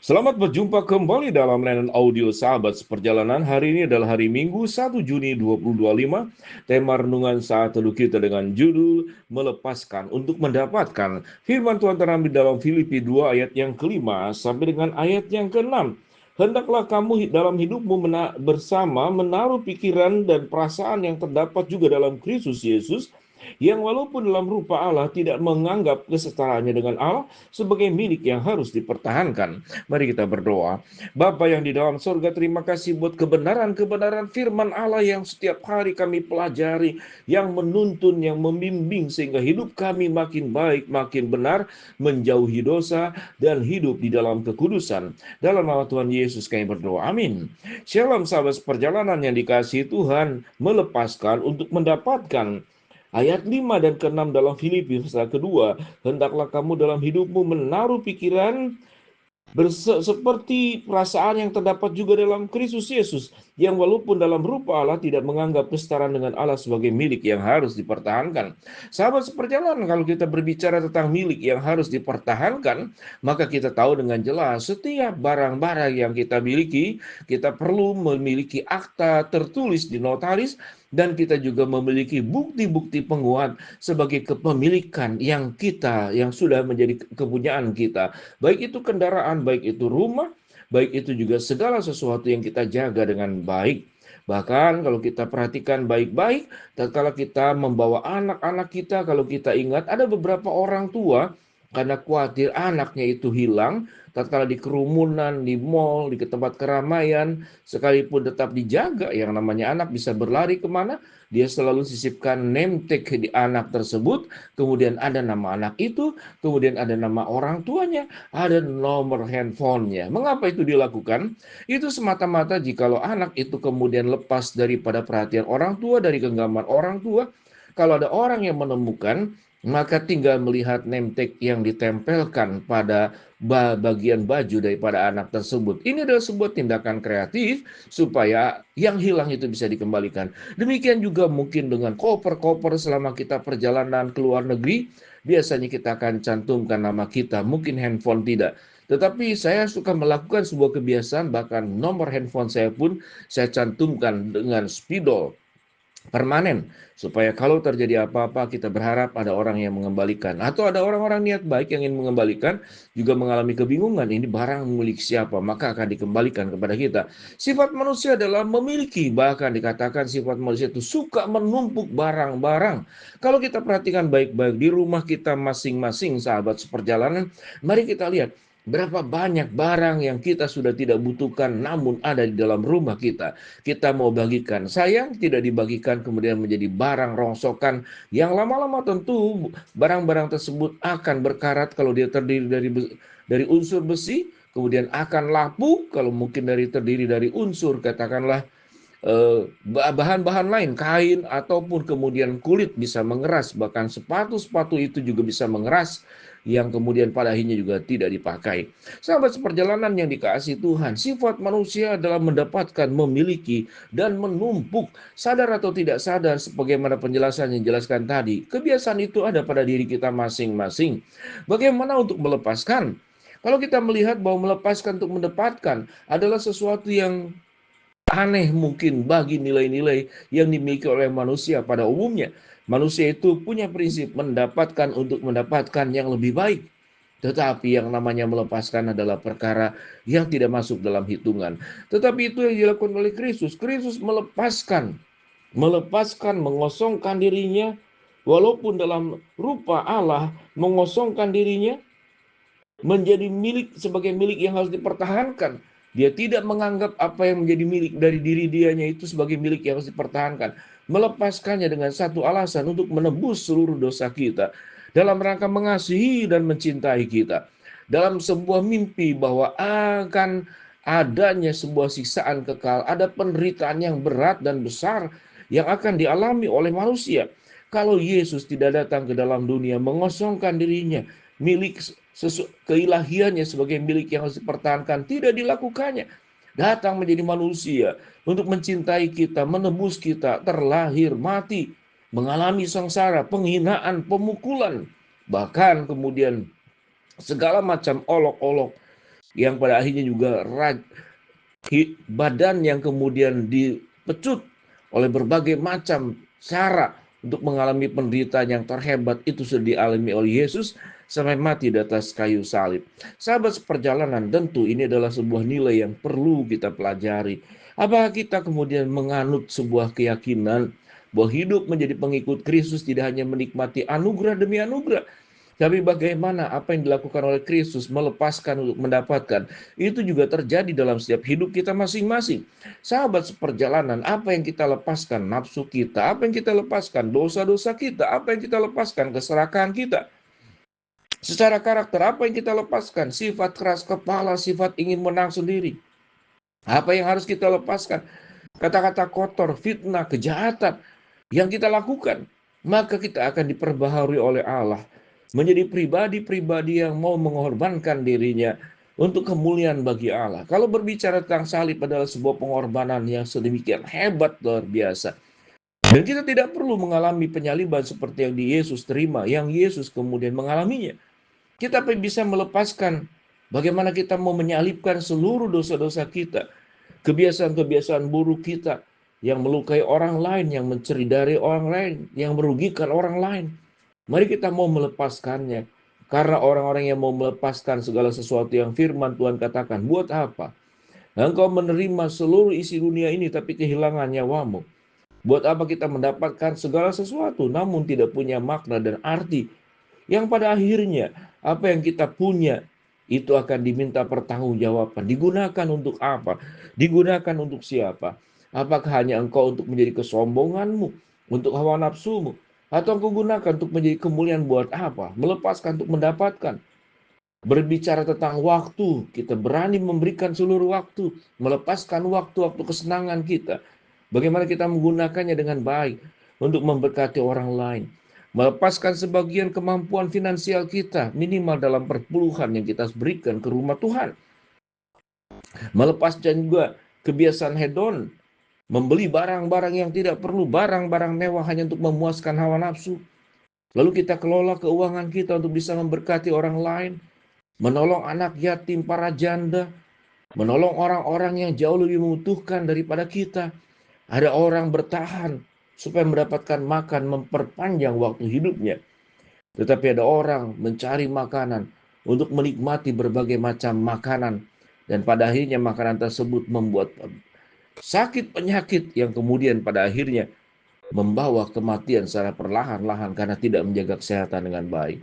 Selamat berjumpa kembali dalam layanan audio Sahabat Seperjalanan. Hari ini adalah hari Minggu 1 Juni 2025. Tema renungan saat teduh kita dengan judul Melepaskan untuk mendapatkan. Firman Tuhan terambil dalam Filipi 2 ayat yang kelima sampai dengan ayat yang keenam. Hendaklah kamu dalam hidupmu bersama menaruh pikiran dan perasaan yang terdapat juga dalam Kristus Yesus, yang walaupun dalam rupa Allah tidak menganggap kesetaraannya dengan Allah sebagai milik yang harus dipertahankan. Mari kita berdoa. Bapa yang di dalam surga, terima kasih buat kebenaran-kebenaran firman Allah yang setiap hari kami pelajari, yang menuntun, yang membimbing sehingga hidup kami makin baik, makin benar, menjauhi dosa dan hidup di dalam kekudusan. Dalam nama Tuhan Yesus kami berdoa. Amin. Shalom sahabat perjalanan yang dikasihi Tuhan, melepaskan untuk mendapatkan. Ayat 5 dan ke-6 dalam Filipi pasal kedua, hendaklah kamu dalam hidupmu menaruh pikiran seperti perasaan yang terdapat juga dalam Kristus Yesus, yang walaupun dalam rupa Allah tidak menganggap kesetaraan dengan Allah sebagai milik yang harus dipertahankan. Sahabat seperjalanan, kalau kita berbicara tentang milik yang harus dipertahankan, maka kita tahu dengan jelas setiap barang-barang yang kita miliki, kita perlu memiliki akta tertulis di notaris, dan kita juga memiliki bukti-bukti penguat sebagai kepemilikan yang sudah menjadi kepunyaan kita. Baik itu kendaraan, baik itu rumah, baik itu juga segala sesuatu yang kita jaga dengan baik. Bahkan kalau kita perhatikan baik-baik, tatkala kita membawa anak-anak kita, kalau kita ingat ada beberapa orang tua karena khawatir anaknya itu hilang, tatkala di kerumunan, di mall, di tempat keramaian, sekalipun tetap dijaga, yang namanya anak bisa berlari kemana, dia selalu sisipkan name tag di anak tersebut, kemudian ada nama anak itu, kemudian ada nama orang tuanya, ada nomor handphonenya. Mengapa itu dilakukan? Itu semata-mata jikalau anak itu kemudian lepas daripada perhatian orang tua, dari genggaman orang tua, kalau ada orang yang menemukan, maka tinggal melihat name tag yang ditempelkan pada bagian baju daripada anak tersebut. Ini adalah sebuah tindakan kreatif supaya yang hilang itu bisa dikembalikan. Demikian juga mungkin dengan koper-koper selama kita perjalanan ke luar negeri, biasanya kita akan cantumkan nama kita, mungkin handphone tidak. Tetapi saya suka melakukan sebuah kebiasaan, bahkan nomor handphone saya pun saya cantumkan dengan spidol permanen, supaya kalau terjadi apa-apa kita berharap ada orang yang mengembalikan, atau ada orang-orang niat baik yang ingin mengembalikan juga mengalami kebingungan, ini barang milik siapa, maka akan dikembalikan kepada kita. Sifat manusia adalah memiliki, bahkan dikatakan sifat manusia itu suka menumpuk barang-barang. Kalau kita perhatikan baik-baik di rumah kita masing-masing, sahabat seperjalanan, mari kita lihat berapa banyak barang yang kita sudah tidak butuhkan namun ada di dalam rumah kita. Kita mau bagikan, sayang tidak dibagikan, kemudian menjadi barang rongsokan yang lama-lama tentu barang-barang tersebut akan berkarat kalau dia terdiri dari unsur besi, kemudian akan lapuk kalau mungkin terdiri dari unsur katakanlah bahan-bahan lain, kain ataupun kemudian kulit bisa mengeras, bahkan sepatu-sepatu itu juga bisa mengeras, yang kemudian pada akhirnya juga tidak dipakai. Sahabat seperjalanan yang dikasihi Tuhan, sifat manusia adalah mendapatkan, memiliki, dan menumpuk. Sadar atau tidak sadar, sebagaimana penjelasan yang dijelaskan tadi, kebiasaan itu ada pada diri kita masing-masing. Bagaimana untuk melepaskan? Kalau kita melihat bahwa melepaskan untuk mendapatkan adalah sesuatu yang aneh mungkin bagi nilai-nilai yang dimiliki oleh manusia pada umumnya. Manusia itu punya prinsip mendapatkan untuk mendapatkan yang lebih baik. Tetapi yang namanya melepaskan adalah perkara yang tidak masuk dalam hitungan. Tetapi itu yang dilakukan oleh Kristus. Kristus melepaskan, mengosongkan dirinya, walaupun dalam rupa Allah, mengosongkan dirinya, menjadi milik, sebagai milik yang harus dipertahankan. Dia tidak menganggap apa yang menjadi milik dari diri dianya itu sebagai milik yang harus dipertahankan. Melepaskannya dengan satu alasan, untuk menebus seluruh dosa kita, dalam rangka mengasihi dan mencintai kita. Dalam sebuah mimpi bahwa akan adanya sebuah siksaan kekal, ada penderitaan yang berat dan besar yang akan dialami oleh manusia. Kalau Yesus tidak datang ke dalam dunia, mengosongkan dirinya, milik keilahiannya sebagai milik yang harus dipertahankan, tidak dilakukannya. Datang menjadi manusia untuk mencintai kita, menebus kita, terlahir, mati, mengalami sengsara, penghinaan, pemukulan, bahkan kemudian segala macam olok-olok, yang pada akhirnya juga badan yang kemudian dipecut oleh berbagai macam cara untuk mengalami penderitaan yang terhebat itu sudah dialami oleh Yesus sampai mati di atas kayu salib. Sahabat seperjalanan, tentu ini adalah sebuah nilai yang perlu kita pelajari. Apakah kita kemudian menganut sebuah keyakinan bahwa hidup menjadi pengikut Kristus tidak hanya menikmati anugerah demi anugerah, tapi bagaimana apa yang dilakukan oleh Kristus melepaskan untuk mendapatkan, itu juga terjadi dalam setiap hidup kita masing-masing. Sahabat seperjalanan, apa yang kita lepaskan? Nafsu kita. Apa yang kita lepaskan? Dosa-dosa kita. Apa yang kita lepaskan? Keserakahan kita. Secara karakter, apa yang kita lepaskan? Sifat keras kepala, sifat ingin menang sendiri. Apa yang harus kita lepaskan? Kata-kata kotor, fitnah, kejahatan yang kita lakukan. Maka kita akan diperbaharui oleh Allah menjadi pribadi-pribadi yang mau mengorbankan dirinya untuk kemuliaan bagi Allah. Kalau berbicara tentang salib adalah sebuah pengorbanan yang sedemikian hebat, luar biasa. Dan kita tidak perlu mengalami penyaliban seperti yang di Yesus terima, yang Yesus kemudian mengalaminya. Kita bisa melepaskan bagaimana kita mau menyalibkan seluruh dosa-dosa kita, kebiasaan-kebiasaan buruk kita yang melukai orang lain, yang mencuri dari orang lain, yang merugikan orang lain. Mari kita mau melepaskannya. Karena orang-orang yang mau melepaskan segala sesuatu yang firman Tuhan katakan, buat apa? Engkau menerima seluruh isi dunia ini tapi kehilangan nyawamu. Buat apa kita mendapatkan segala sesuatu namun tidak punya makna dan arti? Yang pada akhirnya apa yang kita punya itu akan diminta pertanggungjawaban. Digunakan untuk apa? Digunakan untuk siapa? Apakah hanya engkau untuk menjadi kesombonganmu, untuk hawa nafsumu, atau engkau gunakan untuk menjadi kemuliaan buat apa? Melepaskan untuk mendapatkan. Berbicara tentang waktu, kita berani memberikan seluruh waktu, melepaskan waktu-waktu kesenangan kita. Bagaimana kita menggunakannya dengan baik untuk memberkati orang lain. Melepaskan sebagian kemampuan finansial kita, minimal dalam perpuluhan yang kita berikan ke rumah Tuhan. Melepaskan juga kebiasaan hedon, membeli barang-barang yang tidak perlu, barang-barang mewah hanya untuk memuaskan hawa nafsu. Lalu kita kelola keuangan kita untuk bisa memberkati orang lain, menolong anak yatim, para janda, menolong orang-orang yang jauh lebih membutuhkan daripada kita. Ada orang bertahan supaya mendapatkan makan, memperpanjang waktu hidupnya. Tetapi ada orang mencari makanan untuk menikmati berbagai macam makanan. Dan pada akhirnya makanan tersebut membuat sakit penyakit yang kemudian pada akhirnya membawa kematian secara perlahan-lahan karena tidak menjaga kesehatan dengan baik.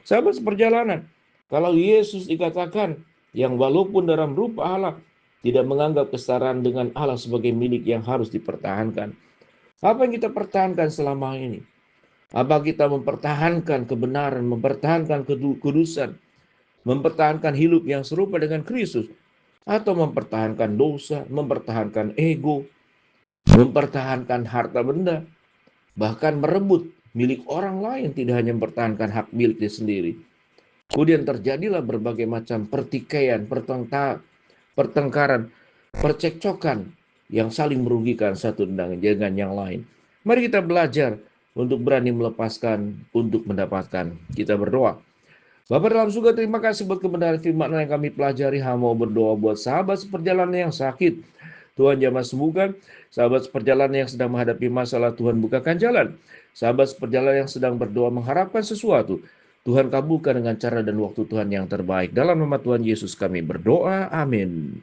Sahabat seperjalanan, kalau Yesus dikatakan yang walaupun dalam rupa Allah tidak menganggap kesetaraan dengan Allah sebagai milik yang harus dipertahankan. Apa yang kita pertahankan selama ini? Apa kita mempertahankan kebenaran, mempertahankan kudusan, mempertahankan hidup yang serupa dengan Kristus, atau mempertahankan dosa, mempertahankan ego, mempertahankan harta benda, bahkan merebut milik orang lain, tidak hanya mempertahankan hak miliknya sendiri. Kemudian terjadilah berbagai macam pertikaian, pertengkaran, percekcokan yang saling merugikan satu dengan yang lain. Mari kita belajar untuk berani melepaskan untuk mendapatkan. Kita berdoa. Bapa dalam surga, terima kasih buat kebenaran firman yang kami pelajari. Hamba berdoa buat sahabat seperjalanan yang sakit. Tuhan jamah sembuhkan. Sahabat seperjalanan yang sedang menghadapi masalah, Tuhan bukakan jalan. Sahabat seperjalanan yang sedang berdoa mengharapkan sesuatu, Tuhan kabulkan dengan cara dan waktu Tuhan yang terbaik. Dalam nama Tuhan Yesus kami berdoa. Amin.